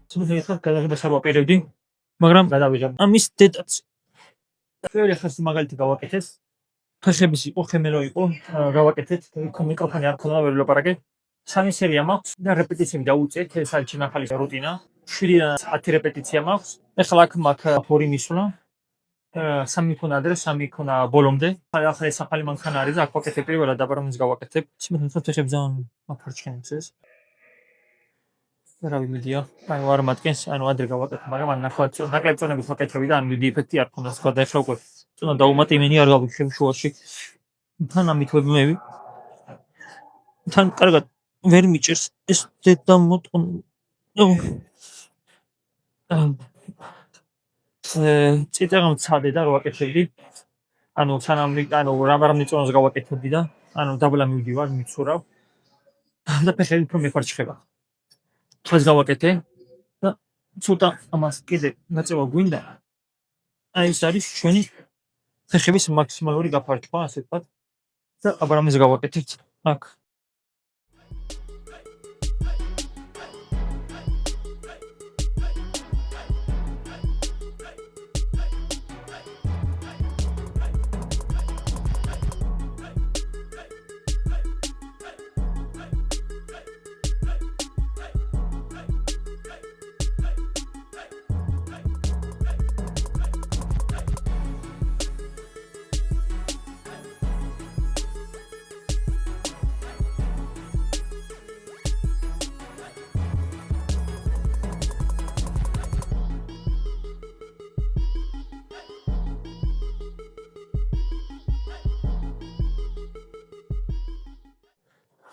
სულ გადაღებას არ ვაპირებდი, მაგრამ გადავიღებ. ამის დეტაც პირველი ხაზი მაგალითი გავაკეთეთ. ფეხების იყო, ხემელო იყო, გავაკეთეთ. მიკროფონი არ ქონდა, ვერ ვლაპარაკე. 3 სერია მაქვს და რეპეტიციები დავუწევთ. ეს არის ჩინახალი რუტინა. 7-დან 10 რეპეტიცია მაქვს. ეხლა აქ მაქვს 2 მისვლა. 3 ქონა ადრე, 3 ქონა ბოლომდე. ახლა ეს ახალი მანქანა არის და აქ ვაკეთებ პირველად დაბარომის გავაკეთებ. სიმართლე ფეხებს ძალიან მაფარჩქენებს ეს. რა ვიმედია, აი ვარ მათკენს, ანუ ადრე გავაკეთე, მაგრამ ან ნახოთ, ნაკლებ წონების ვაკეთები და ან მიდი ეფექტი არ ქონდა სხვა და ეხლა უკვე წონა დაუმატე იმენი არ გავიქცევ შუაში. თან ამით ვებმევი. თან კარგად ვერ მიჭერს ეს დედა მოტყუნ. წიწაღამ ცადე და რო ვაკეთებდი. ანუ რამე წონას გავაკეთებდი და ანუ დაბლა მივდივარ, მიცურავ. და ფეხები უფრო მეფარჩხება. თვალს გავაკეთე და ცოტა ამას კიდე ნაწევა გვინდა. აი ეს არის ჩვენი ფეხების მაქსიმალური გაფარჩვა, ასე ვთქვათ. და აბარამის გავაკეთებთ აქ.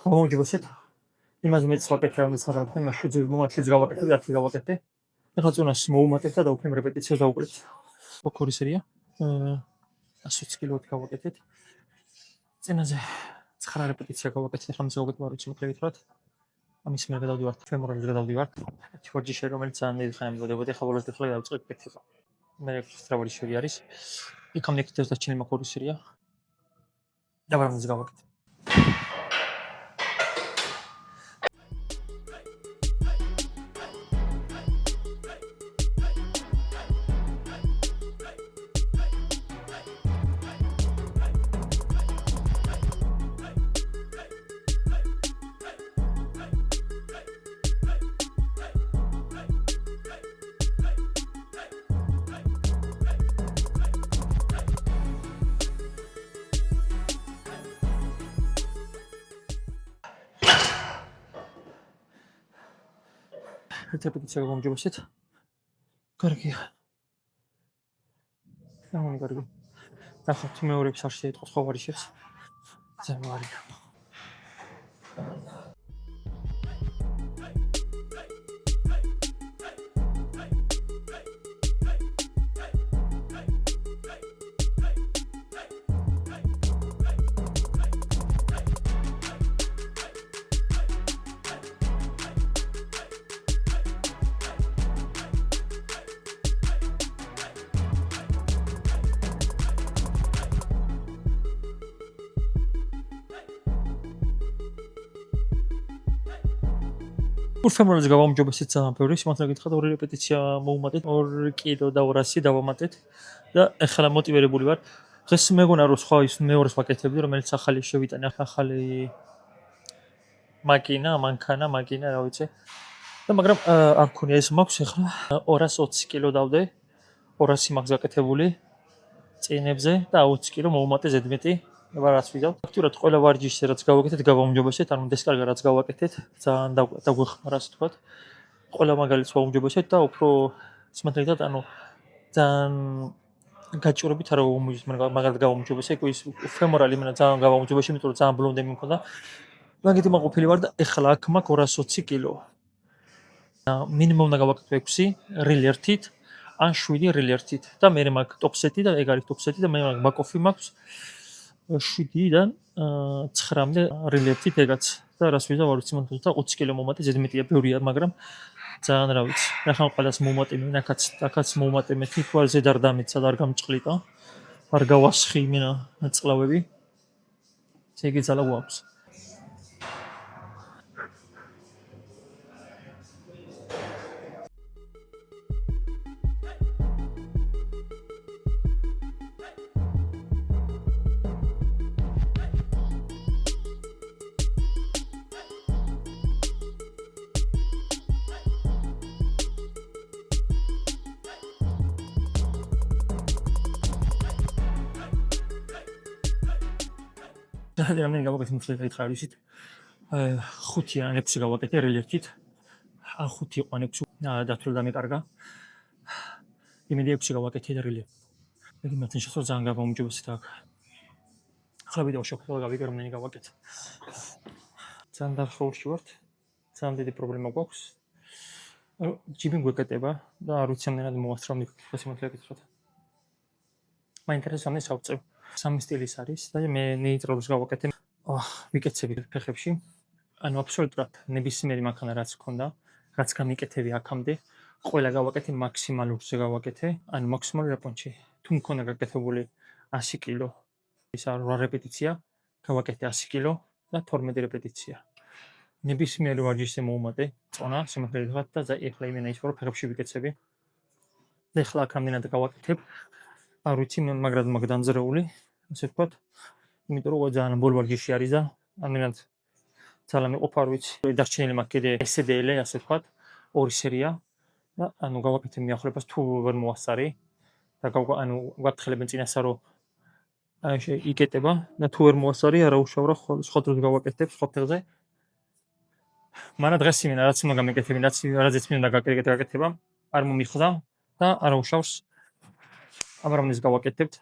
მომჯობესეთ. იმაზე მეც ვაკეთე, რომ საღამო იმაში მომაჩიც გავაკეთე და აქ გავაკეთე. ეხლა წონას მოუმატეთ და დავუქმნი რეპეტიციას დავუყურეთ. ოქორი სერია. 120 კილოთი გავაკეთეთ. წინაზე 9 რეპეტიცია გავაკეთეთ, ახლა მის გავაკეთე მარუჩი მოკლედ. ამის მე გადავდივართ, ფემორალზე გადავდივართ. ერთი ვარჯიში რომელიც ძალიან დიდი ხანი მგოდებოდი, ახლა ბოლოს დახლა დავწყებ კეთება. მე სტრავალი სერია არის. იქამდე კიდევ დაჩინე მოქორი სერია. და ბარამზე გავაკეთე. რეპეტიცია გამომჯობესეთ. კარგია. ძალიან კარგი. ნახოთ მეორებს არ შეიტყოს ხო ვარიშებს. ძალიან ვარია. ფემორალზე გავამჯობესეთ ძალიან ბევრი, სიმართლე გითხრათ 2 რეპეტიცია მოუმატეთ, 2 კილო და 200 დავამატეთ და ეხლა მოტივირებული ვარ. დღეს მეგონა რომ სხვა ის მეორეს ვაკეთებდი, რომელიც ახალი შევიტანე, ახალი მანქანა, რა ვიცი. და მაგრამ არ მქონია ეს მაქვს ეხლა 220 კილო დავდე, 200 მაქვს გაკეთებული წინებზე და 20 კილო მოუმატე ზედმეტი. ვარაც ვიდავ. ფაქტურად ყველა ვარჯიშზე რაც გავაკეთეთ, გავამჯობესეთ, ანუ დესკარგა რაც გავაკეთეთ, ძალიან დაგვეხმარა, ასე ვთქვათ. ყველა მაგალითს ვაუმჯობესეთ და უფრო სიმართლედ ანუ ძალიან გაჭირობით არ ვამოჯობესეთ, მაგალითად გავამჯობესე, ის ფემორალი მენა ძალიან გავამჯობესე, იმიტომ რომ ძალიან ბლონდები მქონდა. მაგითი მაყოფილი ვარ და ეხლა აქ მაქვს 220 კილო. მინიმუმ უნდა გავაკეთო 6 რილი ერთით, ან 7 რილი ერთით და მე მაქვს ტოპ სეტი და ეგ არის ტოპ სეტი და მე მაქვს ბაკოფი მაქვს 7-დან 9-მდე რილი ერთით ეგაც და რას ვიზა ვარ ვიცი მომთხოვდა 20 კილო მომატე ზედმეტია ბევრია, მაგრამ ძალიან რა ვიცი. ახლა ყველას მომატე მე, აქაც მომატე მე თვითონ ზედ არ დამეცა და არ გამჭყლიტა. არ გავასხი იმენა წყლავები. ეგ ძალა გვაქვს. რამდენი გავაკეთე მოცილე გაითხრა ისიც 5-იან 6 გავაკეთე რელიეფით. ან 5 იყო ან 6 დათვლილ დამეკარგა. იმედი 6 გავაკეთე და რელიეფ. იგი მათი შესაძლოა ძალიან გამომჯობესდა აქ. ახლა ვიდეოში შევხედავ გავიგე რამდენი გავაკეთე. ძალიან დახურში ვართ. ძალიან დიდი პრობლემა გვაქვს. ჯიმი გვეკეტება და არ ვიცი ამდენად მოვასწრავ მიკროფონს სიმართლე გითხრათ. მაინტერესებს ამის ავწევ. სამი სტილის არის და მე ნეიტრალს გავაკეთე. მიკეცები ფეხებში. ანუ აბსოლუტურად ნებისმიერი მანქანა რაც ჰქონდა, რაც გამიკეთები აქამდე, ყველა გავაკეთე მაქსიმალურზე გავაკეთე, ანუ მაქსიმალური რაპონჩი. თუ მქონდა გაკეთებული 100 კილო, ის 8 რეპეტიცია, გავაკეთე 100 კილო და 12 რეპეტიცია. ნებისმიერი ვარჯიშზე მოუმატე, წონა, სიმართლე გითხრათ და ეხლა იმენა ის რომ ფეხებში ვიკეცები. და ეხლა აქ რამდენად გავაკეთებ, არ ვიცი, მაგრამ მაგ დამზრეული, ასე ვთქვათ. იმიტომ რომ ძალიან ბოლო ვარჯიში არის და ამდენად ძალიან მეყოფა არ ვიცი. დარჩენილი მაქვს კიდე SDL, ასე ვთქვათ, 2 სერია და ანუ გავაკეთე მიახლოებას თუ ვერ მოასწარი და ანუ გვაფრთხილებენ წინასწარ რომ იკეტება და თუ ვერ მოასწარი არა უშავრა სხვა დროს გავაკეთებ სხვა ფეხზე. მაგრამ დღეს იმენა რაც უნდა გამეკეთები, რაზეც მინდა გაკეთება, არ მომიხდა და არა უშავს ამრამის გავაკეთებთ.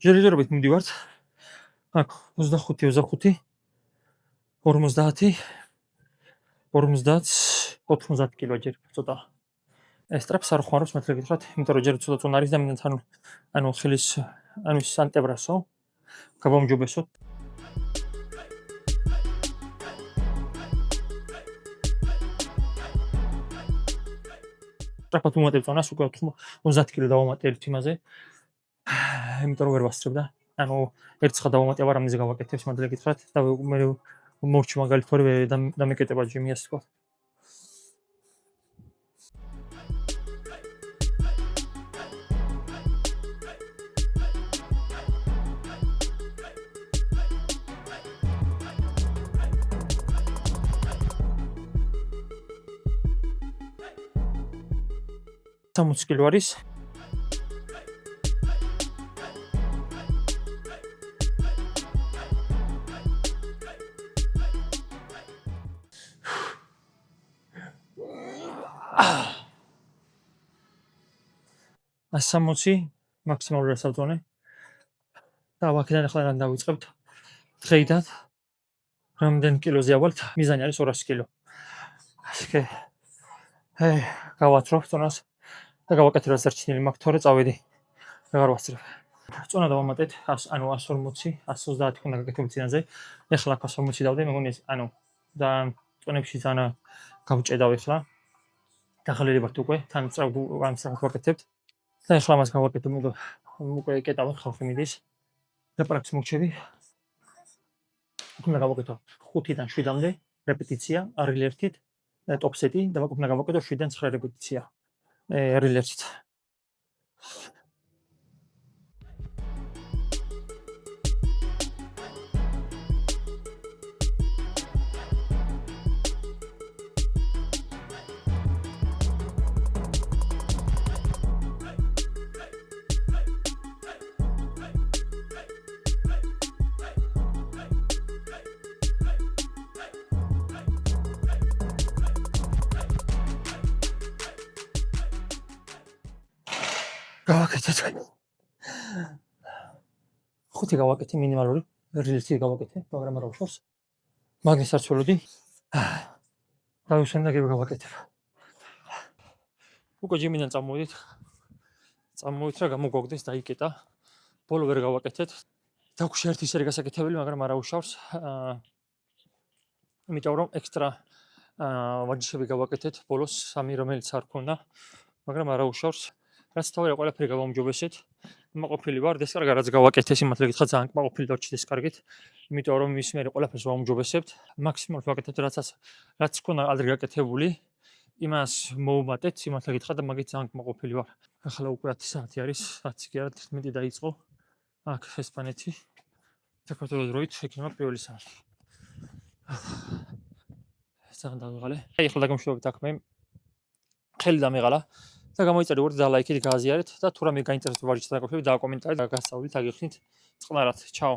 ჯერჯერობით მივდივართ. აქ 25, 50, 90 კილო ჯერ ცოტა. სტრაპს არ ხوارობს მეთქე გითხრათ, იმიტომ რომ ჯერ ცოტა წონა არის და მინდა ანუ ხელის ანუ სანტებრასო გავამჯობესოთ. სტრაპად უმატებ წონას უკვე 50 კილო დავამატე ერთ იმაზე. იმიტომ რომ ვერ ვასწრებ და ანუ ერთხელ დავამატე აღარ ამაზე გავაკეთებ სიმართლე გითხრათ და მე მოვჩი მაგალითად ორივე დამეკეტება ჯიმი ასე ვთქვათ. სამოცი კილო არის. სამოცი მაქსიმალური დასავწონე და აქედან ახლა რან დავიწყებთ დღეიდან რამდენ კილოზე ავალთ მიზანი არის 200 კილო ასე გავათრობ წონას და გავაკეთე რაც დარჩენილი მაქვს თორე წავედი აღარ ვასწრებ წონა დავამატეთ ანუ 140 130 ქონდა გაკეთებული წინაზე ეხლა 140 დავდე მეგონი ანუ და წონებში ძალიან გავჭედავ ეხლა დახალელი ვართ უკვე თან სწრაფ ვაკეთებთ და ეხლა მას გავაკეთებ უკვე ეკეტავ ხალხი მიდის და პრაქტიკს მოგჩები უნდა გავაკეთო 5-დან 7-მდე რეპეტიცია რელიეფით ტოპ სეტი და უნდა გავაკეთო 7-დან 9 რეპეტიცია რელიეფით გავაკეთეთ. 5 გავაკეთე მინიმალური რელიეფი გავაკეთე, მაგრამ არა უშავს. მაგის არც ველოდი. და უშენდა გავაკეთებ. უკვე ჯიმიდან წამოვიდით. წამოვით რა გამოგვაგდეს დაიკეტა. ბოლო ვერ გავაკეთეთ. დაგვშე ერთი სერი გასაკეთებელი, მაგრამ არა უშავს. იმიტომ რომ ექსტრა ვარჯიშები გავაკეთეთ ბოლოს 3 რომელიც არ ქონდა, მაგრამ არა უშავს. რაც თავი ყველაფერი გავამჯობესეთ. მაყოფილი ვარ, ეს კარგა რაც გავაკეთე, სიმართლე გითხრათ, ძალიან მაყოფილი დავჭიდეს კარგით. იმიტომ რომ მის მერე ყველაფერს ვამჯობესებთ. მაქსიმალურად ვაკეთებთ რაც ქონდა ადრე გაკეთებული. იმას მოუმატეთ, სიმართლე გითხრათ და მაგით ძალიან კმაყოფილი ვარ. ახლა უკვე 10 საათი არის, 10 კი არა 11 დაიწყო. აქ ესპანეთი. საქართველოს დროით შექნება პირველი საათი. ძალიან დავიღალე. აი ახლა დაგამშვიდობთ აქ მე ხელი დამეღალა და გამოიწერე ვარ და ლაიქით გააზიარეთ და თუ რამე გაინტერესებთ ვარჯიშთან დაკავშირებით დააკომენტარეთ და გასწავლით აგიხსნით წყნარად. ჩაო.